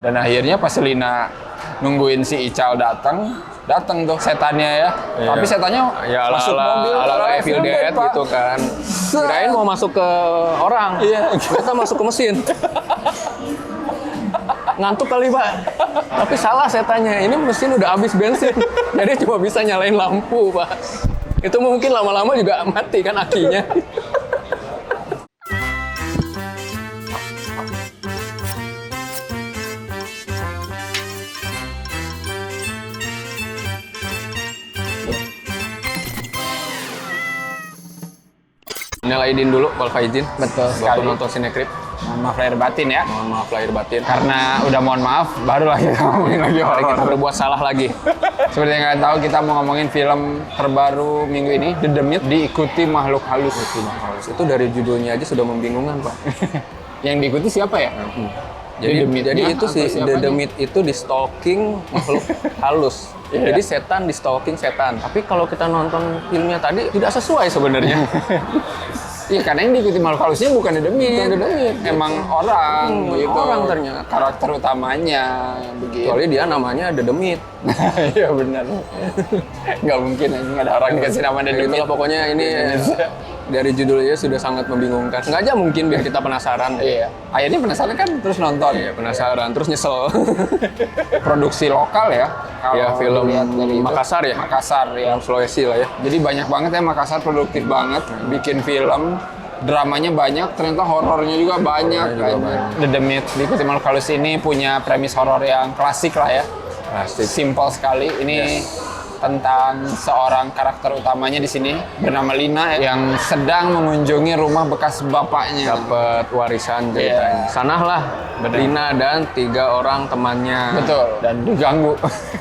Dan akhirnya pas Lina nungguin si Ical datang tuh setannya ya. Iya. Tapi setannya Ya masuk mobil, ala Evil Dead Pak. gitu kan. Kirain mau masuk ke orang. Iya. Ternyata masuk ke mesin. Ngantuk kali Pak. Tapi salah setannya. Ini mesin udah habis bensin. Jadi cuma bisa nyalain lampu Pak. Itu mungkin lama-lama juga mati kan akinya. Nyalaidin dulu, wal faizin. Betul Waktu sekali. nonton Sinekrip. Mohon maaf lahir batin ya. Mohon maaf lahir batin. Karena udah mohon maaf, barulah kita ngomongin lagi Mari kita horor. berbuat salah lagi. Seperti yang kalian tahu, kita mau ngomongin film terbaru minggu ini, The Demit, diikuti makhluk halus. Itu dari judulnya aja sudah membingungkan Pak. Yang diikuti siapa ya? Jadi itu atau si siapanya? The Myth itu di stalking makhluk halus. Iya. Jadi setan di stalking setan. Tapi kalau kita nonton filmnya tadi tidak sesuai sebenarnya. Iya, karena yang diikuti makhluk halusnya bukan The Demit. Bukan The Demit. Emang orang gitu. orang ternyata. Karakter utamanya begitu. Kecuali dia namanya The Myth. Iya benar. Nggak mungkin nggak ada orang dikasih nama The Itulah Demit. pokoknya ini dari judulnya sudah sangat membingungkan. Sengaja mungkin biar kita penasaran. Iya. Akhirnya penasaran kan terus nonton. Iya, penasaran terus nyesel. Produksi lokal ya. Kalau Ya film dilihat dari itu. Makassar ya. Makassar ya. Film Sulawesi lah ya. Jadi banyak banget ya Makassar, produktif banget bikin film. Dramanya banyak, ternyata horornya juga banyak. Horornya juga banyak. The Demit diikuti makhluk halus ini punya premis horor yang klasik lah ya. Klasik. Simple sekali. Ini tentang seorang karakter utamanya di sini bernama Lina yang sedang mengunjungi rumah bekas bapaknya. Dapat warisan ceritanya. Iya. Sanahlah Benar. Lina dan 3 orang temannya. Betul, dan diganggu.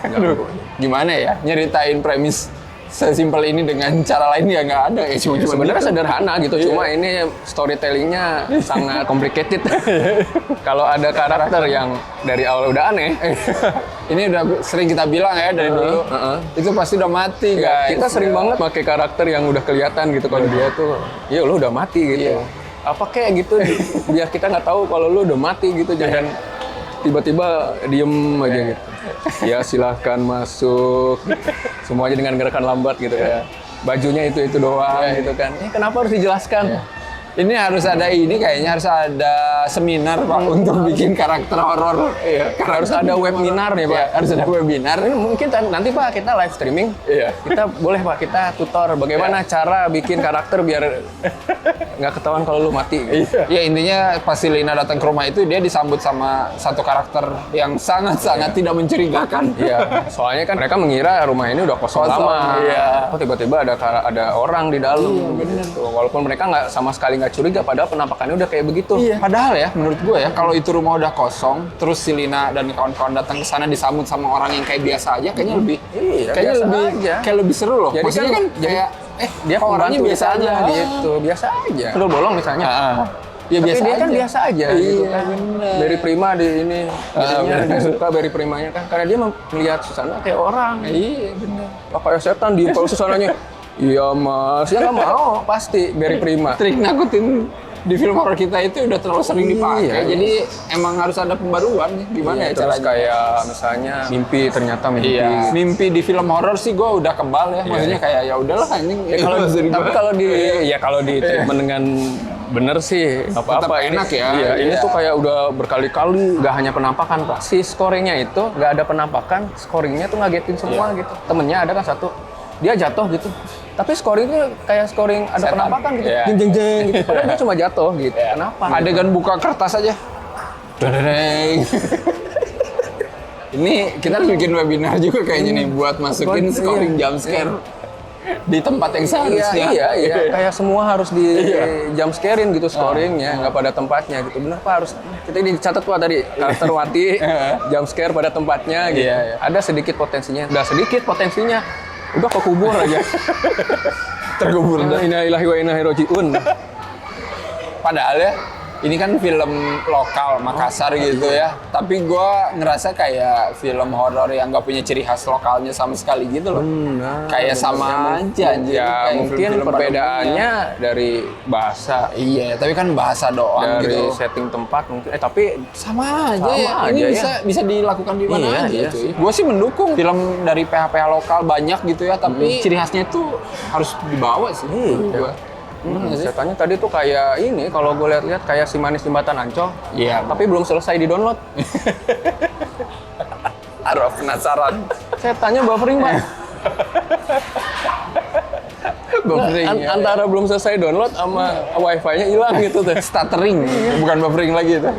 Aduh, gimana ya nyeritain premis sesimpel ini dengan cara lain ya nggak ada ya, cuma Sebenarnya sederhana gitu, Iya. cuma ini storytellingnya sangat complicated. Kalau ada karakter yang dari awal udah aneh, ini udah sering kita bilang ya dari dulu, itu pasti udah mati guys. kita sering banget pakai karakter yang udah kelihatan gitu kalau dia tuh, ya lu udah mati gitu. Iya. Apa kayak gitu, biar kita nggak tahu kalau lu udah mati gitu, jangan tiba-tiba diem aja gitu. Ya silahkan masuk, semuanya dengan gerakan lambat gitu kan. Bajunya itu doang gitu kan. Ini kenapa harus dijelaskan? Ini harus ada kayaknya harus ada seminar Pak untuk bikin karakter horor. Iya, Harus ada webinar nih Pak. Iya, harus ada webinar. Ini mungkin nanti Pak kita live streaming. Iya. Kita boleh Pak kita tutor bagaimana cara bikin karakter biar nggak ketahuan kalau lu mati. Gitu. Ya intinya pas si Lina datang ke rumah itu dia disambut sama satu karakter yang sangat-sangat tidak mencurigakan. Iya. Soalnya kan mereka mengira rumah ini udah kosong lama. Iya. Oh tiba-tiba ada orang di dalam. Gitu. Walaupun mereka nggak sama sekali nggak curiga, padahal penampakannya udah kayak begitu. Iya. Padahal ya menurut gue ya kalau itu rumah udah kosong terus si Lina dan kawan-kawan datang ke sana disambut sama orang yang kayak biasa aja kayaknya lebih Iya, kayaknya biasa lebih aja. kayak lebih seru loh. Jadi Maksudnya kan jadi kayak dia kok orangnya pembantu biasa aja gitu, biasa aja. Kedul bolong misalnya. Ya Tapi biasa dia aja. kan biasa aja gitu Iya, kan. bener. Berry Prima di ini, jadinya bener. dia suka Berry Primanya kan karena dia melihat Susana kayak orang. Iya benar. Oh, kayak setan diem kalau Susananya. Iya mas, ya nggak mau pasti Berry Prima. Trik nakutin di film horor kita itu udah terlalu sering dipakai. Iya. Jadi emang harus ada pembaruan nih. Gimana ya Terus caranya? kayak misalnya mimpi ternyata mimpi. Iya. Mimpi di film horor sih gue udah kebal ya. Maksudnya kayak ya udahlah ini. Tapi kalau di ya kalau di treatment dengan bener sih apa-apa Tetap enak ya. Iya, ini Iya. tuh kayak udah berkali-kali nggak hanya penampakan Pak. Si scoringnya itu nggak ada penampakan, scoringnya tuh ngagetin semua gitu. Temennya ada kan satu, dia jatuh gitu. Tapi scoringnya kayak scoring ada Setan. penampakan gitu, Iya. jeng-jeng gitu. Padahal dia cuma jatuh gitu. Kenapa? Adegan buka kertas aja. Dadadeng. Ini kita harus bikin webinar juga kayaknya nih buat masukin scoring jump scare di tempat yang seharusnya. Iya. Kayak semua harus di jump scarein gitu scoringnya, nggak pada tempatnya gitu. Bener Pak harus kita dicatat Pak tadi karakter Wati jump scare pada tempatnya gitu. Iya. Ada sedikit potensinya, udah sedikit potensinya, udah kekubur aja. Terkubur. Inna lillahi wa inna ilaihi raji'un. Padahal ya ini kan film lokal Makassar gitu ya. Tapi gue ngerasa kayak film horor yang nggak punya ciri khas lokalnya sama sekali gitu loh. Kayak sama aja anjir. Ya Kayak mungkin film-film pada perbedaannya dari bahasa, umumnya. Iya, tapi kan bahasa doang dari gitu. setting tempat mungkin. Tapi Sama aja Sama ya. aja Ini ya. bisa dilakukan di mana Iya, aja iya cuy. Gue sih mendukung film dari PH-PH lokal banyak gitu ya, tapi ciri khasnya itu harus dibawa sih. Gua. Nggak sih? setannya tadi tuh kayak ini, kalau gue lihat-lihat kayak si manis jembatan Ancol. Iya. Tapi belum selesai di-download. Aduh, penasaran. Setannya buffering, Pak. Buffering ya. Antara belum selesai download sama wifi-nya hilang gitu tuh. Stuttering, bukan buffering lagi itu.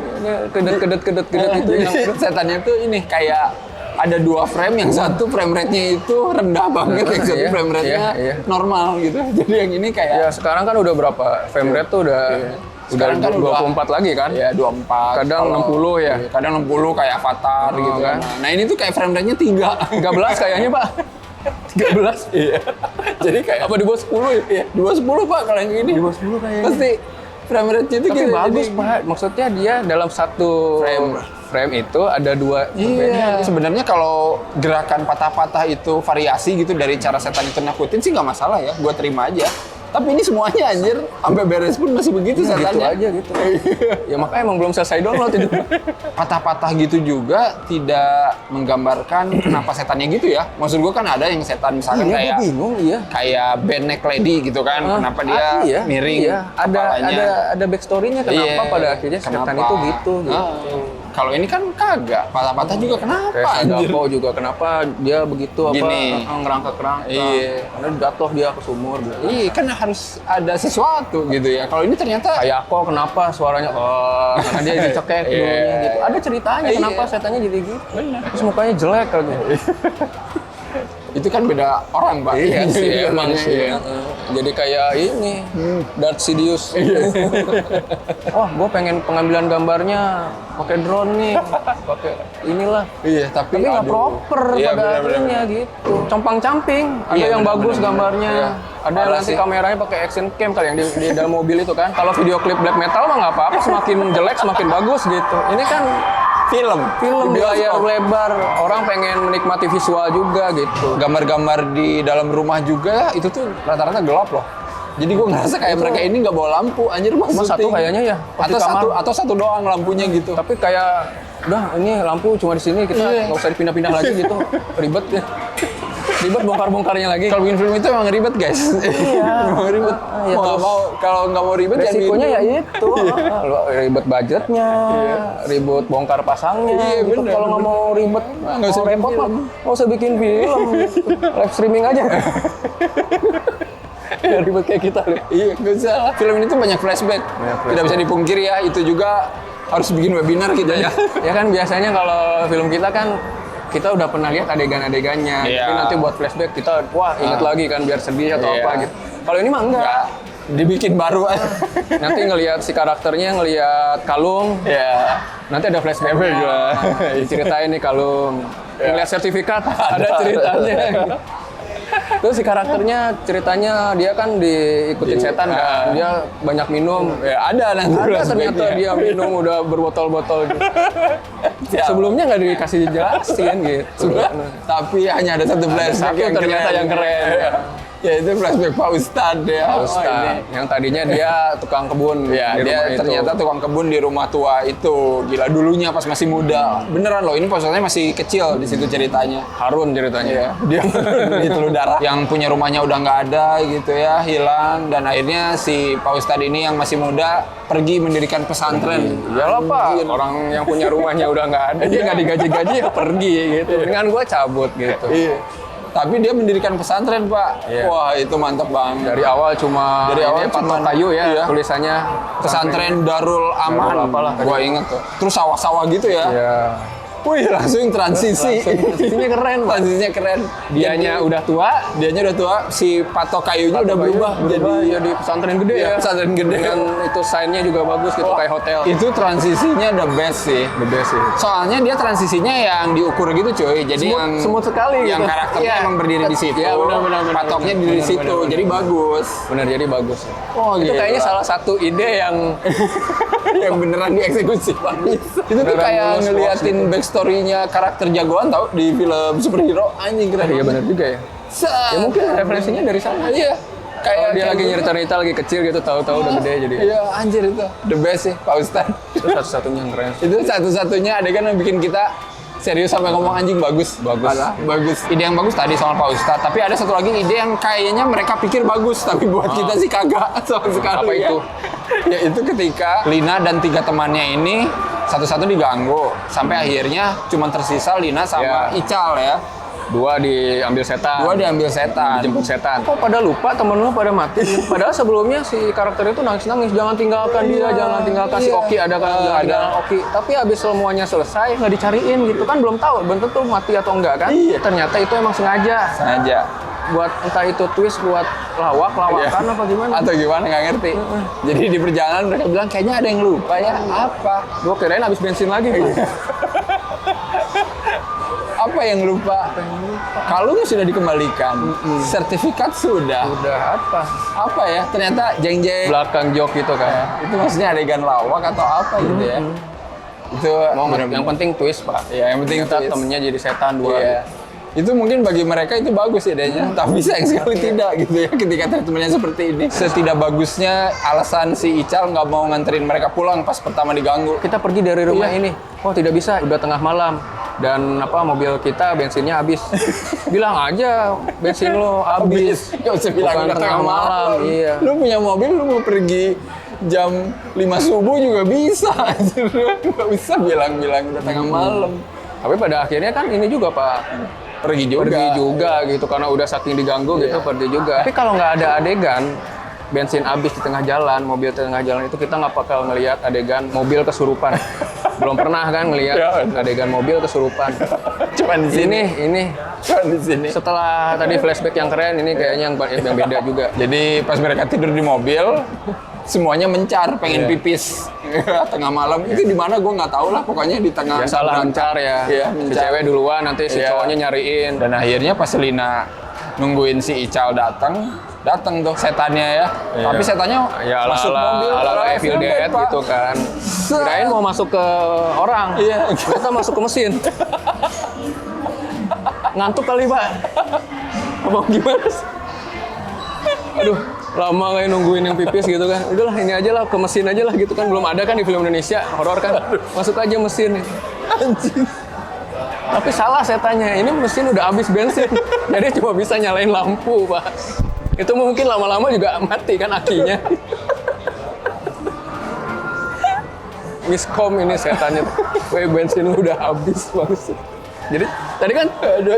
Kedet itu yang Setannya tuh ini kayak ada 2 frame, yang satu frame rate-nya itu rendah banget, yang satu Iya, frame rate-nya iya. normal gitu. Jadi yang ini kayak ya sekarang kan udah berapa frame rate tuh udah Sekarang kan 24 lagi kan? ya 24. Kadang 60 ya? Iya, kadang 60 kayak Avatar gitu kan. kan. Nah, ini tuh kayak frame rate-nya 3. 13 kayaknya, Pak. 13. Iya. Jadi kayak Apa di bawah 10 ya? Iya, 210 Pak kalau yang ini. Di bawah 10 kayaknya. Pasti frame rate-nya itu Tapi gitu. bagus, Jadi- Pak. Maksudnya dia dalam satu frame itu ada 2 Iya, sebenarnya kalau gerakan patah-patah itu variasi gitu dari cara setan itu nakutin sih nggak masalah ya, gua terima aja. Tapi ini semuanya anjir, sampai beres pun masih begitu gitu setannya. aja gitu. Ya makanya emang belum selesai download itu. Patah-patah gitu juga tidak menggambarkan kenapa setannya gitu ya. Maksud gua kan ada yang setan misalkan Iya, kayak gue bingung, iya. kayak band neck lady gitu kan, kenapa dia iya, miring iya. kepalanya. Ada backstory-nya kenapa Iya, pada akhirnya setan kenapa? itu gitu. Ah, kalau ini kan kagak, patah-patah juga kenapa Kayak anjir? Sadako juga kenapa dia begitu Gini. ngerangka-kerangka. Iya. Karena jatuh dia ke sumur. Gitu. Iya, kan harus ada sesuatu gitu ya. Kalau ini ternyata Kayak kok kenapa suaranya karena dia dicekek Iya. dulunya gitu. Ada ceritanya Iya. kenapa setannya jadi gitu. Terus mukanya jelek lagi. itu kan beda orang, Pak. Iya sih, Iya, emang iya. sih. Jadi kayak ini, Darth Sidious. Wah, gue pengen pengambilan gambarnya pakai drone nih, pakai inilah. Iya, tapi Tapi nggak aduh. proper Iya, pada benar-benar. akhirnya gitu. Compang-camping. Ada Iya, yang bagus benar-benar. gambarnya. Iya. Ada yang Parah nanti sih. kameranya pakai action cam kali yang di dalam mobil itu kan. Kalau video klip black metal mah nggak apa-apa, semakin jelek semakin bagus gitu. Ini kan Film film di bioskop. layar lebar, orang pengen menikmati visual juga gitu. Gambar-gambar di dalam rumah juga itu tuh rata-rata gelap loh. Jadi gue ngerasa kayak mereka ini nggak bawa lampu, anjir mas. Cuma satu kayaknya ya, pas di kamar. atau satu doang lampunya gitu. Tapi kayak udah ini lampu cuma di sini, kita Iya. nggak usah dipindah-pindah lagi gitu. Ribet ya. Ribet bongkar-bongkarnya lagi. Kalau bikin film itu emang ribet guys. Iya. Emang ribet. Iya, Mau nggak terus mau, kalau nggak mau ribet jangan Resikonya ya bikin. itu, ribet budgetnya, ribet bongkar pasangnya. Iya, gitu. bener, Kalau nggak mau ribet, nggak usah mau bikin repot mah, film. nggak usah bikin film. Gitu. Live streaming aja. Ya, ribet kayak kita. Iya, nggak usah lah. Film ini tuh banyak flashback. Tidak bisa dipungkiri ya, itu juga harus bikin webinar kita ya. Ya kan biasanya kalau film kita kan kita udah pernah lihat adegan-adegannya, Iya. tapi nanti buat flashback kita wah inget lagi kan biar sedih atau Iya. apa gitu. Kalau ini mah enggak. Nggak, dibikin baru aja. Nanti ngelihat si karakternya, ngelihat Kalung, Ya. nanti ada flashback juga. Diceritain nih Kalung. Ya. Ngelihat sertifikat ada ceritanya. Terus si karakternya ceritanya dia kan diikutin setan kan, dia banyak minum. Ya, ada nanti Ada ternyata flashbacknya. dia minum udah berbotol-botol gitu. Siap. Sebelumnya nggak dikasih jelasin gitu. Tapi hanya ada satu flashback satu ternyata yang keren. Ya itu flashback Pak Ustadz ya. Ustaz, yang tadinya dia tukang kebun Ya, di rumah dia itu. ternyata tukang kebun di rumah tua itu. Gila, dulunya pas masih muda. Beneran loh, ini posisinya masih kecil di situ ceritanya. Harun ceritanya. Dia di telur darah. Yang punya rumahnya udah nggak ada gitu ya, hilang. Dan akhirnya si Pak Ustadz ini yang masih muda pergi mendirikan pesantren. Iyalah Pak, orang yang punya rumahnya udah nggak ada, dia nggak digaji-gaji ya pergi gitu. Dengan gua cabut gitu. Iya. Tapi dia mendirikan pesantren, Pak. Iya. Wah, itu mantep banget. Dari awal cuma Dari awal patok cuman- kayu ya, iya. tulisannya Pesantren Darul Aman. Darul apalah tadi. Gua inget tuh. Terus sawah-sawah gitu ya. Ya. Wih, langsung transisi. Transisinya keren, Pak. Transisinya keren. Dianya udah tua, Dianya udah tua, si patok kayunya udah berubah jadi di pesantren gede Iya, ya. pesantren gede. Dengan itu sign-nya juga bagus gitu kayak hotel. Itu transisinya the best sih. The best sih. Soalnya dia transisinya yang diukur gitu cuy. Jadi Semut sekali yang gitu. karakternya Iya. emang berdiri di situ. Iya, benar. Patoknya di Benar, situ. benar. Jadi bagus. Bener, jadi bagus. Oh, Itu gila. kayaknya salah satu ide yang yang beneran dieksekusi Pak. Itu tuh Beneran kayak lulus ngeliatin backstory-nya karakter jagoan tau di film superhero, anjing keren. Iya benar juga ya. Ya mungkin referensinya dari sana. Iya. Kayak dia lagi gitu. nyerita-nyerita lagi kecil gitu, tahu-tahu udah gede jadi. Iya, anjir itu. The best sih, Pak Ustadz. Itu satu-satunya yang keren. Itu satu-satunya adegan yang bikin kita serius sampai ngomong anjing bagus. Bagus. Ide yang bagus tadi soal Pak Ustadz, tapi ada satu lagi ide yang kayaknya mereka pikir bagus, tapi buat kita sih kagak sama sekali. Apa ya. itu? Ya itu ketika Lina dan 3 temannya ini satu-satu diganggu, sampai akhirnya cuma tersisa Lina sama Ical ya. 2 diambil setan. 2 diambil setan. Dijemput setan. Kok pada lupa temen lu pada mati? Padahal sebelumnya si karakter itu nangis-nangis, jangan tinggalkan dia, jangan tinggalkan si Oki ada kan, jangan tinggalkan Oki. Tapi abis semuanya selesai nggak dicariin gitu kan, belum tahu belum tentu mati atau enggak kan? Ternyata itu emang sengaja. Buat entah itu twist buat lawakan apa gimana? Atau gimana nggak ngerti. Jadi di perjalanan mereka bilang kayaknya ada yang lupa ya. Apa? Gua kirain habis bensin lagi. Apa yang lupa? Kalung sudah dikembalikan. Sertifikat sudah. Udah apa? Apa ya? Ternyata jeng-jeng. Belakang jok gitu kan. Itu maksudnya adegan lawak atau apa gitu ya. Itu Yang penting twist, Pak. ya yang penting Kita twist. temennya jadi setan 2. Iya. Itu mungkin bagi mereka itu bagus idenya, tapi sayang sekali tidak gitu ya ketika temennya seperti ini. Setidak bagusnya alasan si Ical nggak mau nganterin mereka pulang pas pertama diganggu. Kita pergi dari rumah ini. Oh, tidak bisa, udah tengah malam. Dan mobil kita bensinnya habis. Bilang aja bensin lo habis. Gak usah bilang Bukan udah tengah malam. Iya. Lu punya mobil, lu mau pergi jam 5 subuh juga bisa. Gak usah bilang-bilang udah tengah malam. Tapi pada akhirnya kan ini juga Pak, Pergi juga gitu karena udah saking diganggu gitu pergi juga. Tapi kalau nggak ada adegan bensin habis di tengah jalan, mobil di tengah jalan itu kita nggak bakal ngelihat adegan mobil kesurupan. Belum pernah kan ngelihat adegan mobil kesurupan. Cuman di sini. Ini Cuman di sini. setelah tadi flashback yang keren ini kayaknya yang beda juga. Jadi pas mereka tidur di mobil, semuanya mencar, pengen pipis tengah malam. Itu di mana gue nggak tahu lah. Pokoknya di tengah. Biasalah mencar ya. Iya, Si mencar. cewek duluan nanti si cowoknya nyariin. Dan akhirnya pas Lina nungguin si Ical datang tuh setannya ya. Tapi setannya masuk mobil. Ala Evil Dead Pak. gitu kan. Kirain mau masuk ke orang. Iya. Ternyata masuk ke mesin. Ngantuk kali, Pak. Apa gimana sih? Aduh, lama kayak nungguin yang pipis gitu kan. Udahlah ini aja lah, ke mesin aja lah gitu kan. Belum ada kan di film Indonesia, horor kan. Masuk aja mesin. Anjing. Tapi salah setannya, ini mesin udah habis bensin. Jadi cuma bisa nyalain lampu, Pak. Itu mungkin lama-lama juga mati kan akinya. Miskom ini setannya. Weh, bensin lu udah habis, bagus. Jadi tadi kan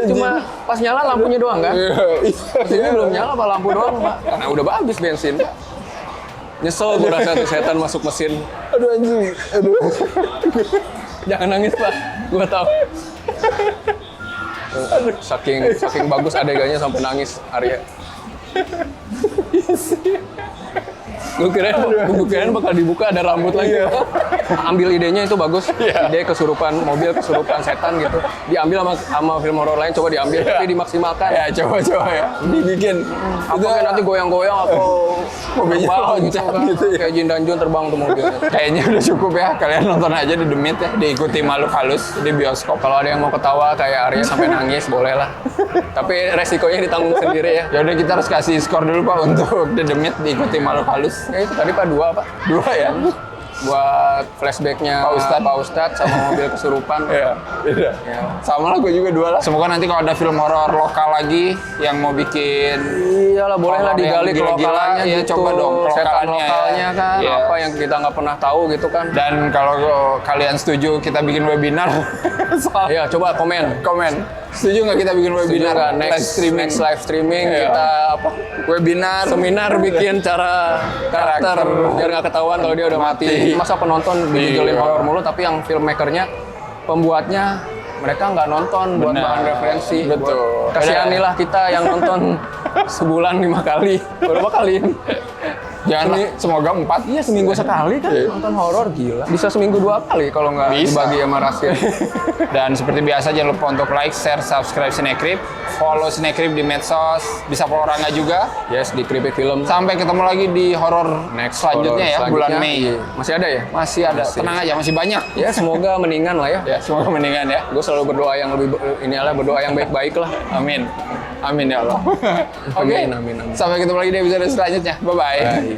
cuma pas nyala lampunya doang kan? Pas ini belum nyala apa lampu doang, Pak. Karena udah habis bensin. Nyesel gue rasa tuh setan masuk mesin. Aduh anjing. Aduh. Jangan nangis, Pak. Gua tahu. Saking bagus adegannya sampai nangis Arya. Gue kirain bakal dibuka ada rambut lagi. Ambil idenya itu bagus. Ide kesurupan mobil, kesurupan setan gitu. Diambil sama film horor lain, coba diambil tapi dimaksimalkan. Ya coba ya. Dibikin. Apa kayak nanti goyang-goyang atau mobilnya terbang loncat gitu ya. Kayak Jin dan Jun terbang tuh mobilnya. Kayaknya udah cukup ya. Kalian nonton aja di The Meet ya. Diikuti makhluk halus di bioskop. Kalau ada yang mau ketawa kayak Arya sampai nangis boleh lah. Tapi resikonya ditanggung sendiri ya. Ya udah kita harus kasih skor dulu Pak untuk The Meet diikuti makhluk halus. Ya itu tadi Pak 2 Pak. 2 ya. Buat flashbacknya Pak Ustadz sama mobil kesurupan. Iya. Sama lah gue juga 2 lah. Semoga nanti kalau ada film horor lokal lagi yang mau bikin Iyalah boleh lah digali gila-gila, kelokalannya ya, gitu. coba dong Setan kelokalannya lokalnya kan. Iya. Apa yang kita nggak pernah tahu gitu kan. Dan kalau kalian setuju kita bikin webinar Iya coba komen. Setuju nggak kita bikin webinar Nggak, next live streaming kita apa webinar seminar bikin cara karakter biar nggak ketahuan kalau dia udah mati. Masa penonton dijolin horor mulu tapi yang filmmakernya pembuatnya mereka nggak nonton buat bahan referensi. Betul. Kasihanilah kita yang nonton sebulan 5 kali. Berapa kali ini? Jangan, semoga 4. Iya, seminggu sekali kan nonton horor, gila. Bisa seminggu 2 kali kalau nggak Bisa. dibagi sama Rasid. Dan seperti biasa jangan lupa untuk like, share, subscribe Cinecrip, follow Cinecrip di medsos, bisa follow Rangga juga. Yes, di Kripik Film. Sampai ketemu lagi di horor selanjutnya ya, bulan Mei. Iya. Masih ada ya? Masih ada, tenang aja, masih banyak. Ya, semoga mendingan lah ya. Ya, semoga mendingan ya. Gue selalu berdoa yang lebih berdoa yang baik-baik lah. Amin. Amin ya Allah. Oke. Amin, amin, amin. Sampai ketemu lagi di episode selanjutnya. Bye-bye. Bye.